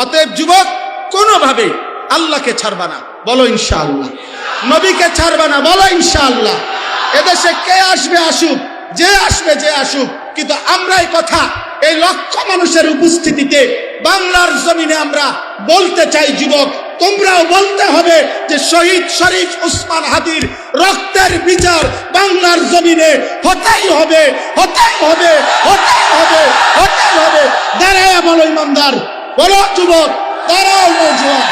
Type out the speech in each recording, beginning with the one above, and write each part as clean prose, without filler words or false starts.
অতএব যুবক, কোনোভাবে আল্লাহকে ছাড়বা না, বলো ইনশাআল্লাহ। নবীকে ছাড়বা না, বলো ইনশাআল্লাহ। এদেশে কে আসবে আসুক, যে আসবে যে আসুক, কিন্তু আমরা এই কথা এই লক্ষ মানুষের উপস্থিতিতে বাংলার জমিনে আমরা বলতে চাই, যুবক তোমরাও বলতে হবে যে শহীদ শরীফ ওসমান হাদির রক্তের বিচার বাংলার জমিনে হতেই হবে, হতেই হবে, হতেই হবে, হতেই হবে। দাঁড়ায় বলো ইমানদার, বলো যুবক, দাঁড়াও নওজোয়ান,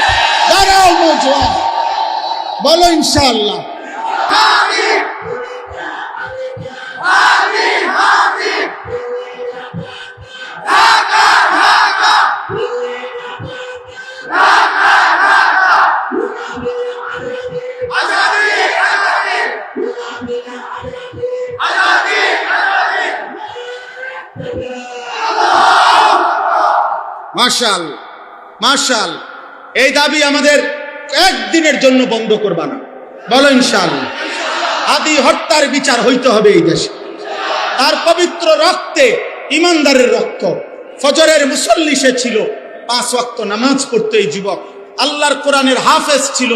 দাঁড়াও নওজোয়ান, বলো ইনশাআল্লাহ। মাশাআল্লাহ, মাশাআল্লাহ। এই দাবি আমাদের একদিনের জন্য বন্ধ করবা না, বলো ইনশাআল্লাহ। হাদি হত্যার বিচার হইতে হবে এই দেশে। তার পবিত্র রক্তে, ইমানদারের রক্ত। ফজরের মুসল্লি সে ছিল, 5 ওয়াক্ত নামাজ পড়তো এই যুবক। আল্লাহর কোরআনের হাফেজ ছিল,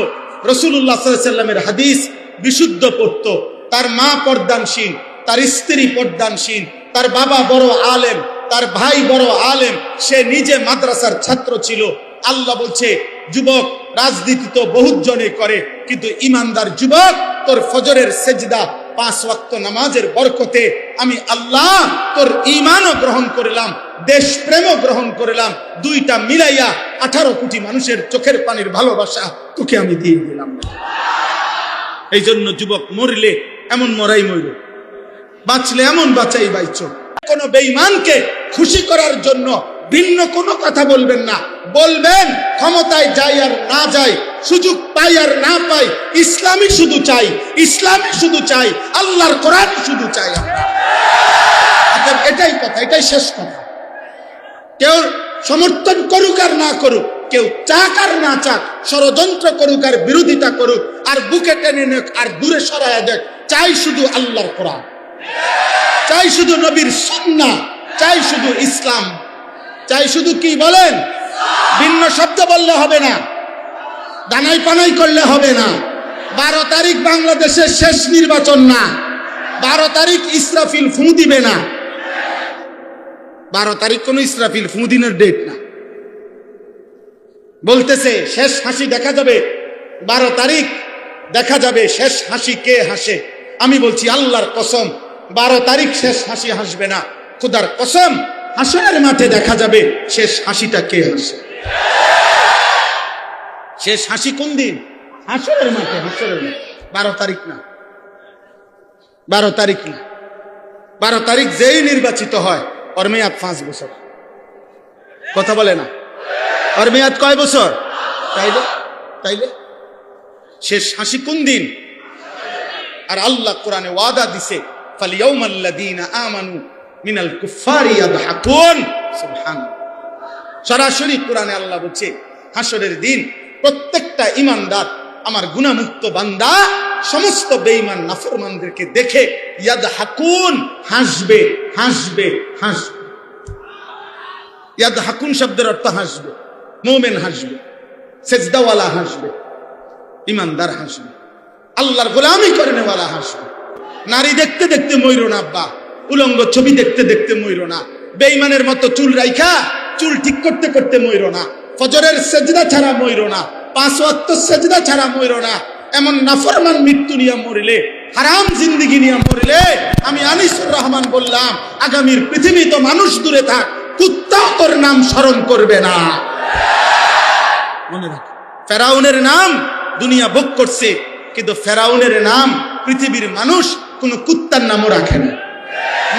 রাসূলুল্লাহ সাল্লাল্লাহু আলাইহি ওয়াসাল্লামের হাদিস বিশুদ্ধ পড়তো। তার মা পর্দানশীল, তার স্ত্রী পর্দানশীল, তার বাবা বড় আলেম, তার ভাই বড় আলেম, সে নিজে মাদ্রাসার ছাত্র ছিল। আল্লাহ বলছে, যুবক রাজনীতি তো বহুত জনে করে, কিন্তু ইমানদার যুবক, তোর ফজরের সেজদা 5 ওয়াক্ত নামাজের বরকতে আমি আল্লাহ তোর ঈমানও গ্রহণ করলাম, দেশপ্রেমও গ্রহণ করলাম, দুইটা মিলাইয়া 18 কোটি মানুষের চোখের পানির ভালোবাসা তোকে আমি দিয়ে দিলাম। এই জন্য যুবক, মরলে এমন মরাই মইল, বাঁচলে এমন বাঁচাই বাইচো। কোন বেঈমানকে খুশি করার জন্য ভিন্ন কোনো কথা বলবেন না। বলবেন ক্ষমতায় যাই আর না যাই, সুযোগ পাই আর না পাই, ইসলামই শুধু চাই, ইসলামই শুধু চাই, আল্লাহর কোরআন শুধু চাই আমরা। এটাই কথা, এটাই শেষ কথা। কেউ সমর্থন করুক আর না করুক, কেউ চাক আর না চাক, ষড়যন্ত্র করুক আর বিরোধিতা করুক, আর বুকে টেনে নেক আর দূরে সরায়া দেখ, চাই শুধু আল্লাহর কোরআন, চাই শুধু নবীর সুন্নাহ, চাই শুধু ইসলাম, চাই শুধু কি বলেন, ভিন্ন শব্দ বললে হবে না, দানাই পানাই করলে হবে না। 12 তারিখ বাংলাদেশের শেষ নির্বাচন না, 12 তারিখ ইসরাফিল ফু দিবে না। 12 তারিখ কোন ইসরাফিল ফু দিনের ডেট না। বলতেছে শেষ হাসি দেখা যাবে 12 তারিখ, দেখা যাবে শেষ হাসি কে হাসে। আমি বলছি আল্লাহর কসম, 12 তারিখ শেষ হাসি হাসবে না। খোদার কসম, হাসরের মাঠে দেখা যাবে শেষ হাসিটা কে হাসে। শেষ হাসি কোন দিন? হাসরের মাঠে, হাসরের মাঠে। 12 তারিখ না, 12 তারিখ না। 12 তারিখ যেই নির্বাচিত হয় ওর মেয়াদ 5 বছর। কথা বলে না, ওর মেয়াদ কয় বছর? তাইলে তাইলে শেষ হাসি কোন দিন? আর আল্লাহ কোরআনে ওয়াদা দিছে, ফালিয়াউমাল্লাযীনা আমানু মিনাল কুফফারি ইয়াদহাকুন। সুবহানাল্লাহ। সরাসরি কোরআনে আল্লাহ বলছে, হাসরের দিন প্রত্যেকটা ঈমানদার, আমার গুনাহমুক্ত বান্দা, সমস্ত বেঈমান নাফরমানদেরকে দেখে ইয়াদহাকুন, হাসবে, হাসবে, হাসবে। ইয়াদহাকুন শব্দের অর্থ হাসবে। মুমিন হাসবে, সেজদাওয়ালা হাসবে, ঈমানদার হাসবে, আল্লাহর গোলামি করেনেওয়ালা হাসবে। নারী দেখতে দেখতে মইরো না আব্বা, উলঙ্গ ছবি দেখতে দেখতে মইরো না, বেঈমানের মতো চুল রাইখা চুল ঠিক করতে করতে মইরো না, ফজরের সেজদা ছাড়া মইরো না, 5 ওয়াক্ত সেজদা ছাড়া মইরো না। এমন নাফরমান মৃত্যু নিয়ে মরিলে, হারাম জিন্দেগি নিয়ে মরিলে, আমি আনিসুর রহমান বললাম, আগামীর পৃথিবী তো মানুষ দূরে থাক, কুত্তাও তোর নাম স্মরণ করবে না। মনে রাখ, ফেরাউনের নাম দুনিয়া ভোগ করছে, কিন্তু ফেরাউনের নাম পৃথিবীর মানুষ কোন কুত্তার নামও রাখে না।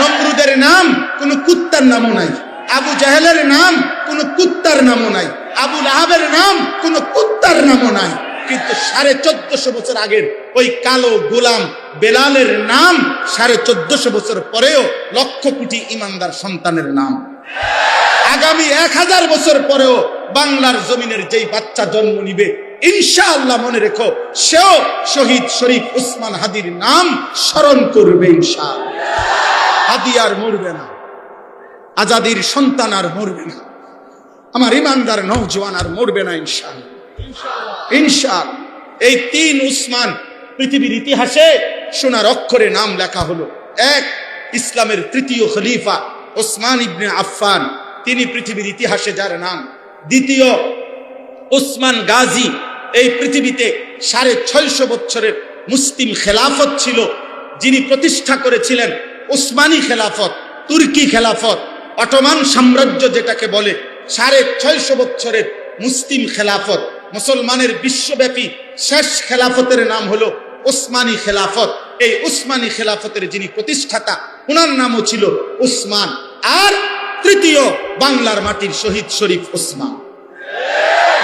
নমরুদের নাম কোন কুত্তার নামও নাই, আবু জাহেলের নাম কোন কুত্তার নামও নাই, আবু লাহাবের নাম কোন কুত্তার নামও নাই। কিন্তু 1450 বছর আগের ওই কালো গোলাম বেলালের নাম 1450 বছর পরেও লক্ষ কোটি ইমানদার সন্তানের নাম। আগামী 1000 বছর পরেও বাংলার জমিনের যেই বাচ্চা জন্ম নিবে, ইনশাআল্লাহ মনে রেখো, সেও শহীদ শরীফ ওসমান হাদির নাম স্মরণ করবে ইনশাআল্লাহ। হাদি আর মরবে না, আজাদির সন্তান আর মরবে না, আমার ইমানদার নওজওয়ান আর মরবে না ইনশাআল্লাহ, ইনশাআল্লাহ। এই 3 উসমান পৃথিবীর ইতিহাসে সোনার অক্ষরে নাম লেখা হলো। এক, ইসলামের তৃতীয় খলিফা ওসমান ইবনে আফফান, তিনি পৃথিবীর ইতিহাসে যার নাম। দ্বিতীয়, ওসমান গাজী, এই পৃথিবীতে 650 বছরের মুসলিম খেলাফত ছিল, যিনি প্রতিষ্ঠা করেছিলেন ওসমানী খেলাফত, তুর্কি খেলাফত, অটোমান সাম্রাজ্য যেটাকে বলে। 650 বছরের মুসলিম খেলাফত, মুসলমানের বিশ্বব্যাপী শেষ খেলাফতের নাম হলো ওসমানী খেলাফত। এই ওসমানী খেলাফতের যিনি প্রতিষ্ঠাতা, ওনার নামও ছিল ওসমান। আর তৃতীয়, বাংলার মাটির শহীদ শরীফ ওসমান।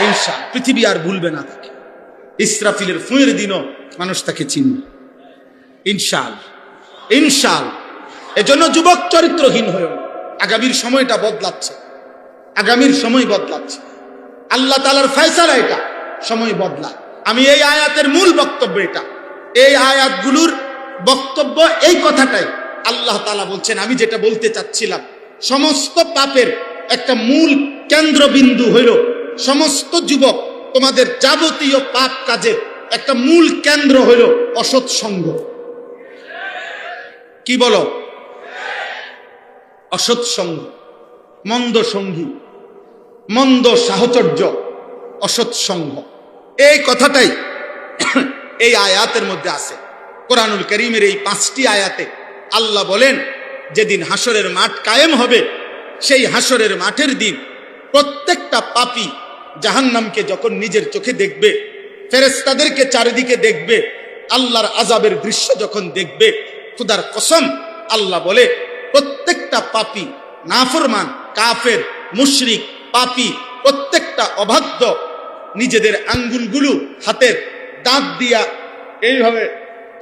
ইনশাআল্লাহ পৃথিবী আর ভুলবে না তাকে। ইসরাফিলের ফুঁয়ের দিনও মানুষ তাকে চিনবে ইনশাআল্লাহ, ইনশাআল্লাহ। এজন্য যুবক চরিত্রহীন হয়েও, আগামীর সময়টা বদলাচ্ছে, আগামীর সময় বদলাচ্ছে। আল্লাহ তাআলার ফয়সালা এটা, সময় বদলা। আমি এই আয়াতের মূল বক্তব্য এটা, এই আয়াতগুলোর বক্তব্য এই কথাটাই। আল্লাহ তাআলা বলছেন, আমি যেটা বলতে চাচ্ছিলাম, সমস্ত পাপের একটা মূল কেন্দ্রবিন্দু হইল, সমস্ত যুবক তোমাদের যাবতীয় পাপ কাজের একটা মূল কেন্দ্র হইল অসৎ সঙ্গ। কি বলো? অসৎ সঙ্গ, মন্দ সঙ্গী, মন্দ সাহচর্য, অসৎ সঙ্গ। এই কথাটাই এই আয়াতের মধ্যে আছে। কোরআনুল কারীমের এই 5টি আয়াতে আল্লাহ বলেন, যেদিন হাসরের মাঠ কায়েম হবে, সেই হাসরের মাঠের দিন প্রত্যেকটা পাপী জাহান্নামকে যখন নিজের চোখে দেখবে, ফেরেশতাদেরকে চারিদিকে দেখবে, আল্লাহর আযাবের দৃশ্য যখন দেখবে, খোদার কসম আল্লাহ বলে, প্রত্যেকটা পাপী, নাফরমান, কাফের, মুশরিক, পাপী, প্রত্যেকটা অবাধ্য নিজেদের আঙ্গুলগুলো হাতের দাঁত দিয়া এইভাবে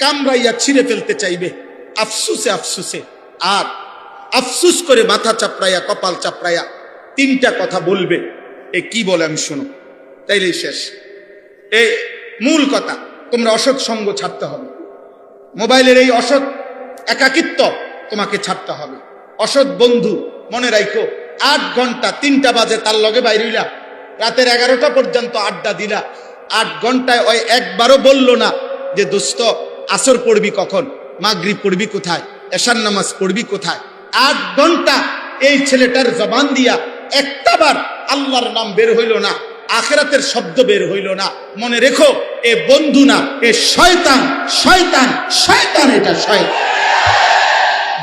কামড়াইয়া ছিঁড়ে ফেলতে চাইবে আফসুসে আফসুসে। আর আফসুস করে মাথা চাপড়াইয়া, কপাল চাপড়াইয়া 3টা কথা বলবে। এ কি বলে আমি শোনো, তাইলেই শেষ। এই মূল কথা, তোমরা অসৎ সঙ্গ ছাড়তে হবে। মোবাইলের এই অসৎ একাকিত্ব তোমাকে ছাড়তে হবে। অসৎ বন্ধু, মনে রাখো, 8 ঘন্টা, 3টা বাজে তার লগে বাইর হইলা, রাতের 11টা পর্যন্ত আড্ডা দিলা, 8 ঘন্টায় ওই একবারও বললো না যে দোস্ত আসর পড়বি কখন, মাগরিব পড়বি কোথায়, এশার নামাজ পড়বি কোথায়। 8 ঘন্টা এই ছেলেটার জবান দিয়া একটাবার আল্লাহর নাম বের হইল না, আখিরাতের শব্দ বের হইল না। মনে রেখো, এ বন্ধু না, এ শয়তান, শয়তান, শয়তান, এটা শয়তান।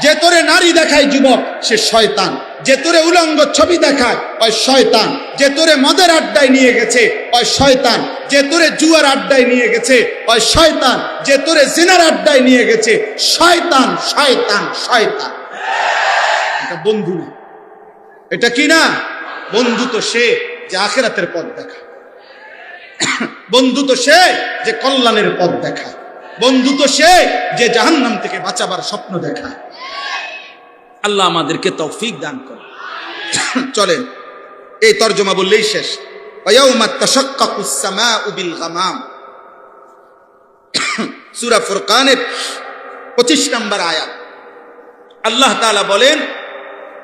যে তোরে নারী দেখায় যুবক, সে শয়তান। যে তোরে উলঙ্গ ছবি দেখায়, ওই শয়তান। যে তোরে মদের আড্ডায় নিয়ে গেছে, ওই শয়তান। যে তোরে জুয়ার আড্ডায় নিয়ে গেছে, ওই শয়তান। যে তোরে জিনার আড্ডায় নিয়ে গেছে, শয়তান, শয়তান, শয়তান। এটা বন্ধু না। এটা কি না? বন্ধু তো সে যে আখিরাতের পথ দেখায়, বন্ধু তো সে যে কল্যাণের পথ দেখায়, বন্ধু তো সে যে জাহান্নাম থেকে বাঁচাবার স্বপ্ন দেখায়। আল্লাহ আমাদেরকে তৌফিক দান করে। চলেন, এই তরজমা বললেই শেষ। ওয়ায়াউমা তাশাক্কাকুস সামাউ বিল গামাম, সূরা ফুরকানের 25 নম্বর আয়াত। আল্লাহ তাআলা বলেন,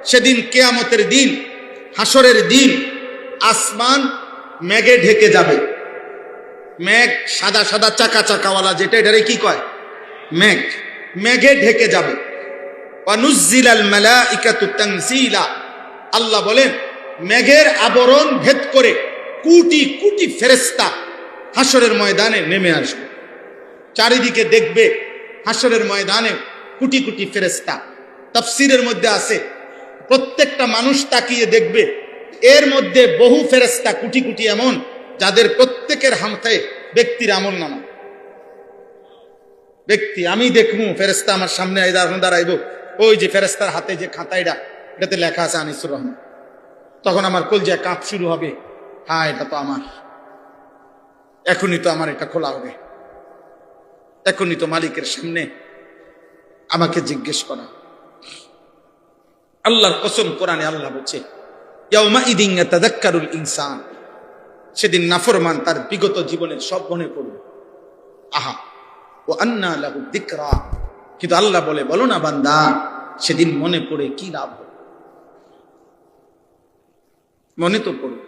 সেদিন কিয়ামতের দিন, হাসরের দিন, আসমান মেঘে ঢেকে যাবে। মেঘ সাদা সাদা চাকা চাকাওয়ালা, যেটা এটারে কি কয়? মেঘ। মেঘে ঢেকে যাবে। ওয়ানুজ্জিলাল মালাইকাতু তানজিলা, আল্লাহ বলেন, মেঘের আবরণ ভেদ করে কোটি কোটি ফেরেশতা হাসরের ময়দানে নেমে আসবে। চারিদিকে দেখবে হাসরের ময়দানে কোটি কোটি ফেরেশতা। তাফসীরের মধ্যে আছে, প্রত্যেকটা মানুষ তাকিয়ে দেখবে, এর মধ্যে বহু ফেরেশতা, কোটি কোটি এমন, যাদের প্রত্যেকের হাতে ব্যক্তির আমল নামা। ব্যক্তি আমি দেখবো, ফেরেশতা আমার সামনে দাঁড়াইব, ওই যে ফেরেশতার হাতে যে খাতাইটা, এটাতে লেখা আছে আনিসুর রহমান। তখন আমার কলজায় কাঁপ শুরু হবে, হ্যাঁ এটা তো আমার, এখনই তো আমার এটা খোলা হবে, এখনই তো মালিকের সামনে আমাকে জিজ্ঞেস করা। আল্লাহর কসম, কোরআনে আল্লাহ বলছে, ইয়াউমা ইদিন ইয়াতাযাক্কারুল ইনসান, সেদিন নাফরমান তার বিগত জীবনের সব মনে করবে। আহা, ওয়া আন্না লাহু যিকরা, কিন্তু আল্লাহ বলে, বলো না বান্দা, সেদিন মনে পড়ে কি লাভ হবে? মনে তো পড়বে।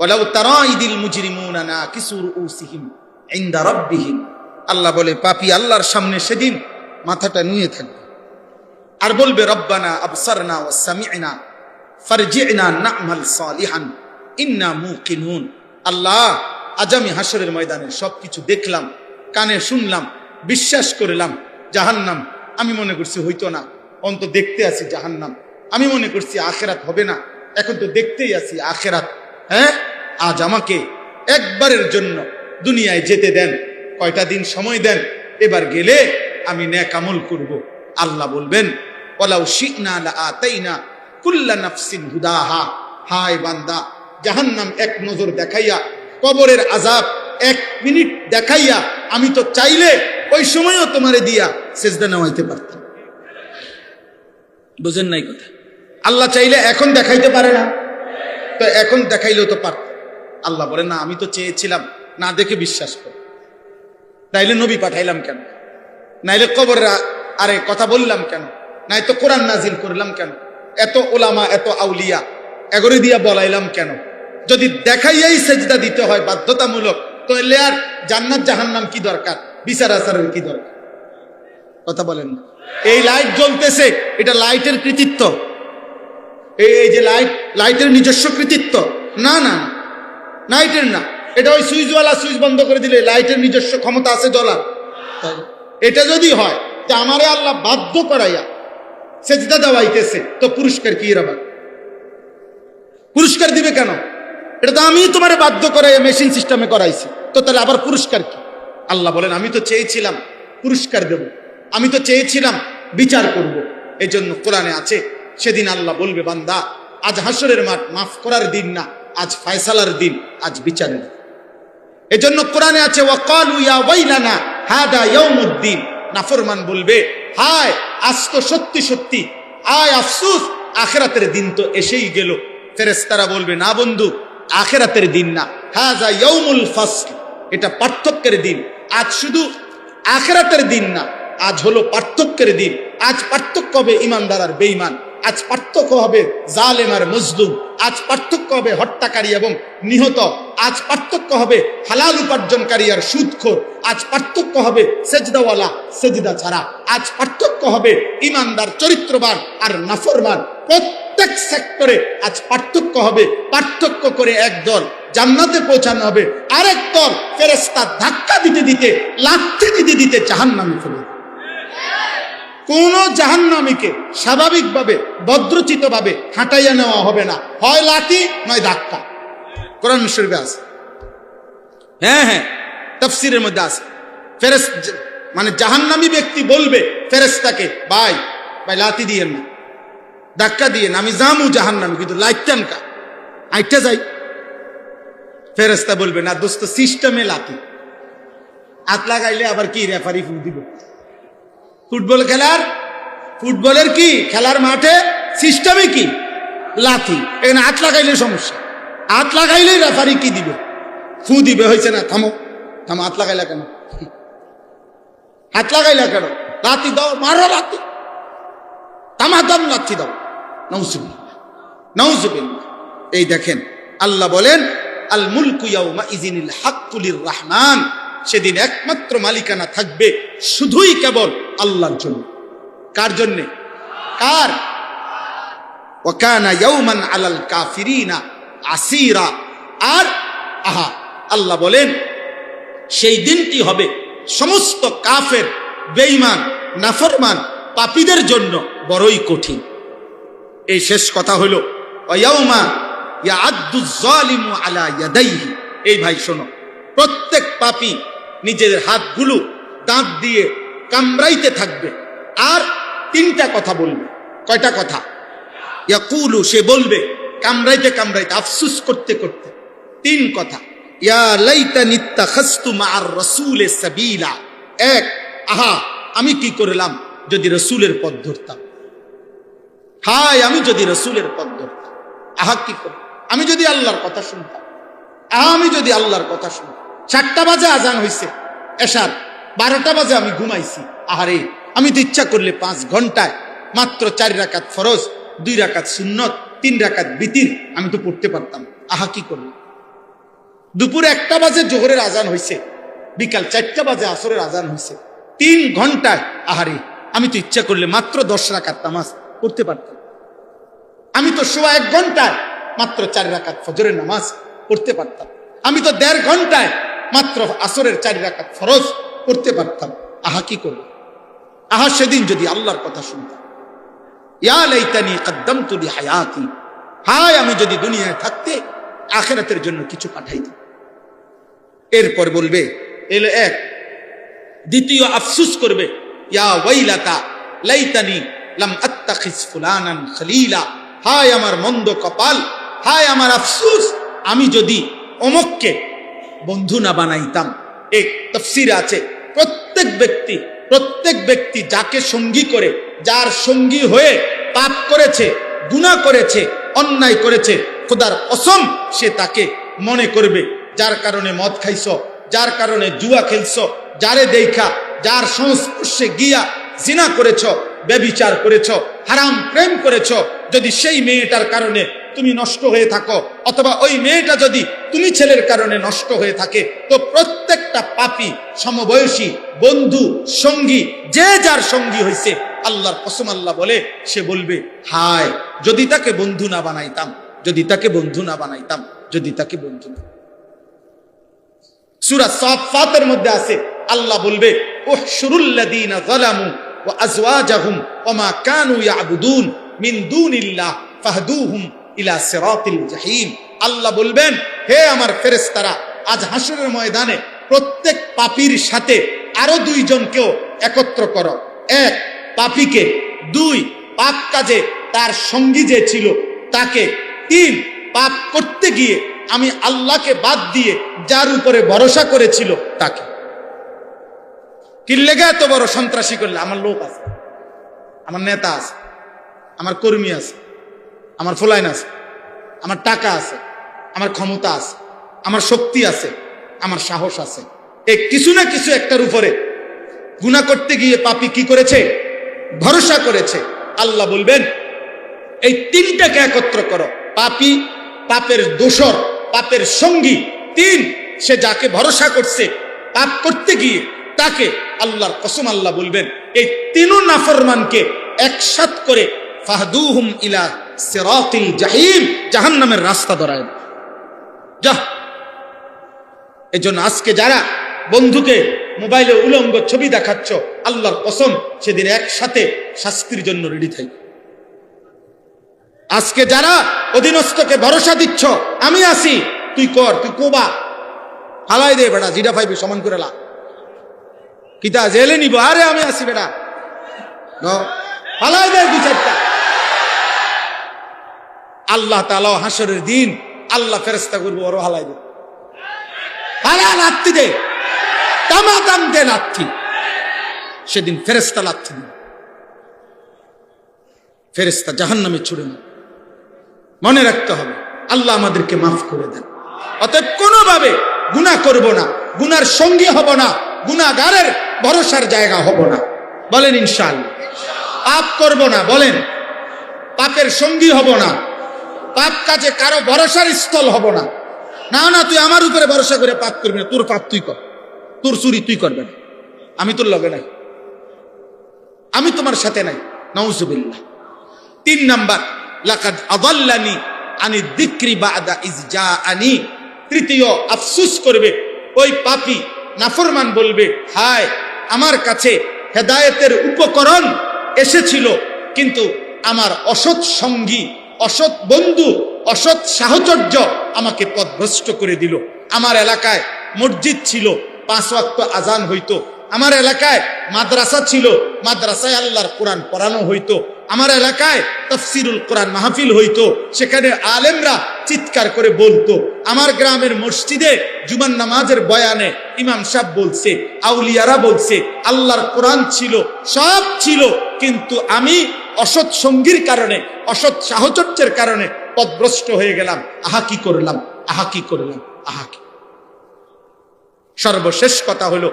ওয়ালাউ তারা ইদিল মুজরিমুনা নাকিসু রুউসিহিম ইনদা রাব্বিহিম, আল্লাহ বলে পাপী আল্লাহর সামনে সেদিন মাথাটা নুয়ে থাকবে আর বলবে রব্বানা আবসারনা ওয়া সামি'না ফারজি'না না'মাল সালিহান ইন্না মুকিনুন। আল্লাহ, আজ আমি হাসরের ময়দানে সবকিছু দেখলাম, কানে শুনলাম, বিশ্বাস করলাম জাহান্নাম আমি মনে করছি হইতো না, অন্ত দেখতে আছি জাহান্নাম, আমি মনে করছি আখেরাত হবে না, এখন তো দেখতেই আছি আখেরাত। হ্যাঁ, আজ আমাকে একবারের জন্য দুনিয়ায় যেতে দেন, কয়টা দিন সময় দেন, এবার গেলে আমি নেক আমল করব। আল্লাহ বলবেন ওয়ালাউ শি'না লাআতাইনা কুল্লা নাফসিন হুদাহা। হায় বান্দা, জাহান্নাম এক নজর দেখাইয়া, কবরের আযাব 1 মিনিট দেখাইয়া আমি তো চাইলে ওই সময়ও তোমারে দিয়া সেজদা নামাইতে পারতাম। বুঝেন নাই কথা? আল্লাহ চাইলে এখন দেখাইতে পারে না, তো এখন দেখাইলেও তো পারত। আল্লাহ বলে না, আমি তো চেয়েছিলাম, না দেখে বিশ্বাস কর। তাইলে নবী পাঠাইলাম কেন? নাইলে কবরের আরে কথা বললাম কেন? নাই তো কোরআন নাজিল করলাম কেন? এত ওলামা, এত আউলিয়া এগরে দিয়া বলাইলাম কেন? যদি দেখাইয়াই সেজদা দিতে হয় বাধ্যতামূলক, তাহলে আর জান্নাত জাহান্নাম কি দরকার? বিচার আচারের কি দরকার? কথা বলেন না। এই লাইট জ্বলতেছে, এটা লাইটের কৃতিত্ব? এই যে লাইটের নিজস্ব কৃতিত্ব? না না, লাইটের না, এটা ওই সুইচওয়ালা সুইচ বন্ধ করে দিলে লাইটের নিজস্ব ক্ষমতা আছে জ্বলার। এটা যদি হয় যে আমারে আল্লাহ বাধ্য করাইয়া সেজদা দেওয়াইতেছে, তো পুরস্কার কি রাখা? পুরস্কার দিবে কেন? এটা তো আমি তোমারে বাধ্য করাইয়া মেশিন সিস্টেমে করাইছি, তো তাহলে আবার পুরস্কার কি? আল্লাহ বলেন আমি তো চেয়েছিলাম পুরস্কার দেব, আমি তো চেয়েছিলাম বিচার করব। এই জন্য কোরআনে আছে সেদিন আল্লাহ বলবে বান্দা আজ হাসরের মাঠ মাফ করার দিন না, আজ ফয়সালার দিন, আজ বিচারের। এজন্য কোরআনে আছে ওয়াকালু ইয়া ওয়াইলানা হাদা ইয়াউমুদ্দিন। নাফরমান বলবে হায় আজ তো সত্যি সত্যি আয় আফসোস, আখিরাতের দিন তো এসেই গেল। ফেরেশতারা বলবে না বন্ধু, আখিরাতের দিন না, হাযা ইয়াউমুল ফাসল, এটা পার্থক্যের দিন। আজ শুধু আখিরাতের দিন না, আজ হলো পার্থক্যের দিন। আজ পার্থক্য হবে ইমানদার আর বেঈমান, আজ পার্থক্য হবে জালেম আর মজলুম, আজ পার্থক্য হবে হত্যাকারী এবং নিহত, আজ পার্থক্য হবে হালাল উপার্জনকারী আর সুদখোর, আজ পার্থক্য হবে সেজদাওয়ালা সেজদা ছাড়া, আজ পার্থক্য হবে ইমানদার চরিত্রবান আর নাফরমান। প্রত্যেক সেক্টরে আজ পার্থক্য হবে। পার্থক্য করে একদল জান্নাতে পৌঁছানো হবে, আরেক দল ফেরেশতা ধাক্কা দিতে দিতে লাথি দিতে দিতে জাহান্নামে ফেলে। কোন জাহান্নামীকে স্বাভাবিকভাবে ভদ্রচিতভাবে হাঁটাইয়া নেওয়া হবে না, হয় লাঠি নয় ধাক্কা। কোরআন শরীফে আছে, হ্যাঁ হ্যাঁ, তাফসীরের মধ্যে আছে। মানে জাহান্নামী ব্যক্তি বলবে ফেরেশতাকে ভাই ভাই লাঠি দিয়েন না, ধাক্কা দিয়েন, আমি জামু জাহান্নামী, কিন্তু লাইটান কা আইটা যাই। ফেরেশতা বলবে না দোস্ত, সিস্টেমে লাঠি, হাত লাগাইলে আবার কি রেফারি ফুল দিব? ফুটবল খেলার, ফুটবলের কি খেলার মাঠে সিস্টেমে কি লাথি, এখানে হাত লাগাইলে সমস্যা, হাত লাগাইলেই রেফারি কি দিবে? ফু দিবে। হয়েছে না, থামো থামো, হাত লাগাইলা কেন? হাত লাগাইলা কেন? লাথি দাও, মারো লাথি, তামাদাম লাথি দাও। নাউজুবিল্লাহ নাউজুবিল্লাহ। এই দেখেন আল্লাহ বলেন আল মুলকু ইয়াউমা ইযিনিল হাক্কু লিররহমান, সেদিন একমাত্র মালিকানা থাকবে শুধুই কেবল আল্লাহর জন্য। কার জন্যে? কার? ওয়া কানা ইয়াওমান আলাল কাফিরিনা আসীরা। আর আহা, আল্লাহ বলেন সেই দিনটি হবে সমস্ত কাফের, বেঈমান, নাফরমান, পাপীদের জন্য বড়ই কঠিন। এই শেষ কথা হলো ওয়া ইয়াউমা ইয়াআদ্দুজ যালিমু আলা ইয়াদাইহি। এই ভাই শোনো, প্রত্যেক পাপী নিজের হাতগুলো দাঁত দিয়ে কামড়াইতে থাকবে আর 3টা কথা বলবে। কয়টা কথা? ইয়াকুলু, সে বলবে কামড়াইতে কামড়াইতে, আফসোস করতে করতে 3 কথা। ইয়া লাইতানি ইত্তাখাযতু মা'আর রাসূলি সাবিলা। 1, আহা আমি কি করলাম যদি রাসূলের পথ ধরতাম। হায় আমি যদি রাসূলের পথ ধরতাম। আহা কি করব, আমি যদি আল্লাহর কথা শুনতাম। আহা আমি যদি আল্লাহর কথা শুনতাম। 4টা বাজে আজান হইছে এশার, 12টা বাজে আমি ঘুমাইছি। আহারে আমি তো ইচ্ছা করলে 5 ঘন্টায় মাত্র 4 রাকাত ফরজ, 2 রাকাত সুন্নত, 3 রাকাত বিতির আমি তো পড়তে পারতাম, আহা কি করব। দুপুর 1টা বাজে জোহরের আজান হয়েছে, বিকাল 4টা বাজে আসরের আজান হয়েছে, 3 ঘন্টায় আহারে আমি তো ইচ্ছা করলে মাত্র 10 রাকাত নামাজ পড়তে পারতাম। আমি তো সোয়া 1 ঘন্টায় মাত্র 4 রাকাত ফজরের নামাজ পড়তে পারতাম। আমি তো 1.5 ঘন্টায় মাত্র আসরের 4 রাকাত ফরজ পড়তে পারতাম, আহা কি করব। আহা সেদিন যদি আল্লাহর কথা শুনতাম, ইয়া লাইতানি কদ্দামতু লিহায়াতি, হায় আমি যদি দুনিয়ায় থাকতে আখিরাতের জন্য কিছু পাঠাইতাম। এরপর বলবে এলো এক, দ্বিতীয় আফসোস করবে, ইয়া ওয়াইলাতা লাইতানি লাম আত্তাখিজ ফুলানান খলিলা, হায় আমার মন্দ কপাল, হায় আমার আফসোস, আমি যদি অমুককে বন্ধু না বানাইতাম। এক তাফসীরে আছে প্রত্যেক ব্যক্তি যাকে সঙ্গী করে, যার সঙ্গী হয়ে পাপ করেছে, গুনাহ করেছে, অন্যায় করেছে, খোদার কসম সে তাকে মনে করবে। যার কারণে মদ খাইছো, যার কারণে জুয়া খেলছো, যারে দেখা, যার সংস্পর্শে গিয়া জিনা করেছ, ব্যভিচার করেছ, হারাম প্রেম করেছ, যদি সেই মেয়েটার কারণে তুমি নষ্ট হয়ে থাকো, অথবা ওই মেয়েটা যদি তুমি ছেলের কারণে নষ্ট হয়ে থাকে, তো প্রত্যেকটা পাপী সমবয়সী বন্ধু সঙ্গী যে যার সঙ্গী হয়েছে, আল্লাহর কসম আল্লাহ বলে, সে বলবে হায় যদি তাকে বন্ধু না বানাইতাম, যদি তাকে বন্ধু না বানাইতাম, যদি তাকে বন্ধু না। সূরা সাফফাতের মধ্যে আছে, আল্লাহ বলবে উহশুরুল্লাযীনা যালামু ওয়া আজওয়াজাহুম ওয়া মা কানু ইয়াবুদুন মিন দুনিল্লাহ ফাহদুহুম ইলা সিরাতিল জাহিম। আল্লাহ বলবেন, হে আমার ফেরেশতারা, আজ হাসরের ময়দানে প্রত্যেক পাপীর সাথে আরো 2 জনকেও একত্র করো। 1 পাপীকে, 2 পাপ কাজে তার সঙ্গী যে ছিল তাকে, 3 পাপ করতে গিয়ে আমি আল্লাহকে বাদ দিয়ে যার উপরে ভরসা করেছিল তাকে। কি লেগে এত বড় সন্ত্রাসী করলে? আমার লোক আছে, আমার নেতা আছে, আমার কর্মী আছে, আমার ফলাইন আছে, আমার টাকা আছে, আমার ক্ষমতা আছে, আমার শক্তি আছে, আমার সাহস আছে। এই কিছু না কিছু একটার উপরে গুনাহ করতে গিয়ে পাপী কি করেছে? ভরসা করেছে। আল্লাহ বলবেন এই 3টাকে একত্র করো। পাপী, পাপের দোসর, পাপের সঙ্গী, 3 সে যাকে ভরসা করছে পাপ করতে গিয়ে তাকে। আল্লাহর কসম আল্লাহ বলবেন এই 3 নাফরমানকে একসাথ করে ফাহদুহুম ইলা সিরাতিল জাহিম, জাহান্নামের রাস্তা ধরায় যা। এজন্য আজকে যারা বন্ধুকে মোবাইলে উলঙ্গ ছবি দেখাচ্ছ, আল্লাহর কসম সেদিন একসাথে শাস্তির জন্য রেডি থাকি। আজকে যারা অধীনস্থকে ভরসা দিচ্ছ, আমি আছি, তুই কর, তুই কোবা, ফালাই দে বেটা, জিরা পাইবি সমান করে লা, কিতা জেলে নিব, আরে আমি আছি বেটা, ফালাই দে 2-4টা। আল্লাহ তাআলা হাসরের দিন আল্লাহ ফেরেশতা করবো, ওর হালাই দে, হালা লাত্তি দে, তামাতাম দে লাত্তি। সেদিন ফেরেশতা লাত্তি দিবে, ফেরেশতা জাহান্নামে ছুড়ে মারবে। মনে রাখতে হবে, আল্লাহ আমাদেরকে মাফ করে দেন। অতএব কোনোভাবে গুনাহ করব না, গুনার সঙ্গী হব না, গুনাহগারের ভরসার জায়গা হব না। বলেন ইনশাআল্লাহ। পাপ করব না, বলেন পাপের সঙ্গী হব না, পাপ কাজে কারো ভরসার স্থল হব না। না না, তুই আমার উপরে ভরসা করে পাপ করবি না, তোর পাপ তুই কর, তোর চুরি তুই করবে না, আমি তোর লগে নাই, আমি তোমার সাথে নাই, নাউজুবিল্লাহ। 3 নাম্বার, লাকাদ আযাল্লানি আনি যিকরি বাদা ইজ জাআনি। তৃতীয় আফসোস করবে ওই পাপী নাফরমান, বলবে হায় আমার কাছে হেদায়েতের উপকরণ এসেছিল, কিন্তু আমার অসৎ সঙ্গী, অসৎ বন্ধু, অসৎ সাহচর্য আমাকে পথভ্রষ্ট করে দিল। আমার এলাকায় মসজিদ ছিল, 5 ওয়াক্ত আজান হইতো, আমার এলাকায় মাদ্রাসা ছিল, মাদ্রাসায় আল্লাহর কোরআন পড়ানো হইতো, আমার এলাকায় তাফসীরুল কোরআন মাহফিল হইতো, সেখানে আলেমরা চিৎকার করে বলতো, আমার গ্রামের মসজিদে জুমার নামাজের বয়ানে ইমাম সাহেব বলছে, আউলিয়ারা বলছে, আল্লাহর কোরআন ছিল, সব ছিল, কিন্তু আমি অসৎ সঙ্গীর কারণে, অসৎ সাহচর্যের কারণে পথভ্রষ্ট হয়ে গেলাম। আহা কি করলাম, আহা কি করলাম, আহা কি। সর্বশেষ কথা হলো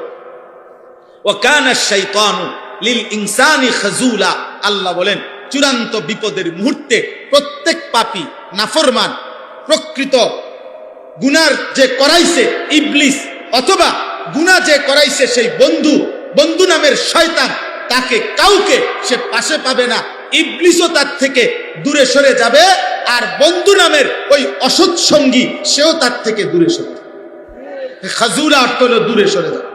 ওয়াকানা শাইতানু লিল ইনসানি খাজুলা। আল্লাহ বলেন চূড়ান্ত বিপদের মুহূর্তে প্রত্যেক পাপী নাফরমান প্রকৃত গুনার যে করাইছে ইবলিস, অথবা গুনাহ যে করাইছে সেই বন্ধু নামের শয়তান, তাকে কাউকে সে পাশে পাবে না। ইবলিসও তার থেকে দূরে সরে যাবে, আর বন্ধু নামের ওই অসৎ সঙ্গী সেও তার থেকে দূরে সরে যাবে। খাজুরা অর্থ হলো দূরে সরে যাবে।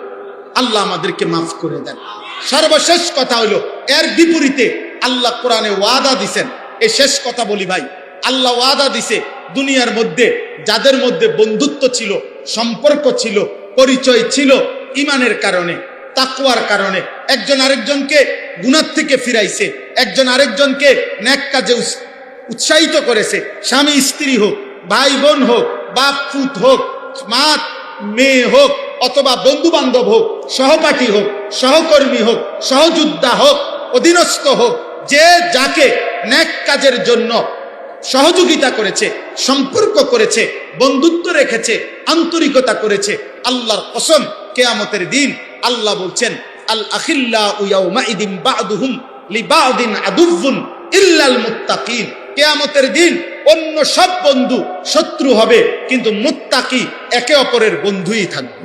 আল্লাহ আমাদেরকে মাফ করে দেন। সর্বশেষ কথা হলো, এর বিপরীতে আল্লাহ কোরআনে ওয়াদা দিছেন। এই শেষ কথা বলি ভাই, আল্লাহ ওয়াদা দিছে দুনিয়ার মধ্যে যাদের মধ্যে বন্ধুত্ব ছিল, সম্পর্ক ছিল, পরিচয় ছিল ঈমানের কারণে, তাকওয়ার কারণে, একজন আরেকজনকে গুনাহ থেকে ফিরাইছে, একজন আরেকজনকে নেক কাজে উৎসাহিত করেছে, স্বামী স্ত্রী হোক, ভাই বোন হোক, বাপ পুত হোক, মা মেয়ে হোক, অথবা বন্ধু বান্ধব হোক, সহপাঠী হোক, সহকর্মী হোক, সহযোদ্ধা হোক, অধীনস্থ হোক, যে যাকে নেক কাজের জন্য সহযোগিতা করেছে, সম্পর্ক করেছে, বন্ধুত্ব রেখেছে, আন্তরিকতা করেছে, আল্লাহর কসম কিয়ামতের দিন আল্লাহ বলছেন, আল আখিল্লাউ ইয়াউমাইদিন বা'দুহুম লিবা'দিন আদুউন ইল্লাল মুত্তাকিন। কিয়ামতের দিন অন্য সব বন্ধু শত্রু হবে, কিন্তু মুত্তাকি একে অপরের বন্ধুই থাকবে।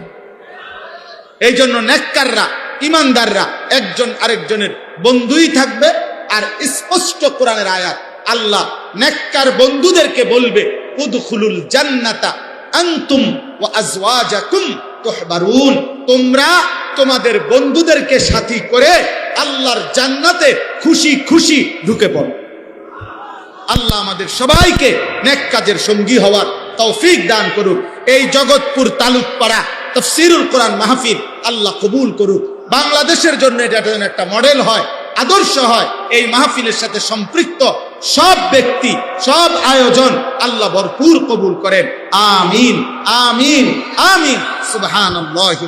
এই জন্য নেককাররা, ইমানদাররা একজন আরেকজনের বন্ধুই থাকবে। আর স্পষ্ট কোরআনের আয়াত, আল্লাহ নেককার বন্ধুদেরকে বলবে, উদখুলুল জান্নাতা আনতুম ওয়া আজওয়াজাকুম তুহবারুন, তোমরা তোমাদের বন্ধুদেরকে সাথী করে আল্লাহর জান্নাতে খুশি খুশি ঢুকে পড়ো। আল্লাহ আমাদের সবাইকে নেক কাজের সঙ্গী হওয়ার তৌফিক দান করুক। এই জগৎপুর তালুকপাড়া তাফসীরুল কোরআন মাহফিল আল্লাহ কবুল করুক। বাংলাদেশের জন্য এটা যেন একটা মডেল হয়, আদর্শ হয়। এই মাহফিলের সাথে সম্পৃক্ত সব ব্যক্তি, সব আয়োজন আল্লাহ ভরপুর কবুল করেন। আমিন আমিন আমিন। সুবহানাল্লাহি।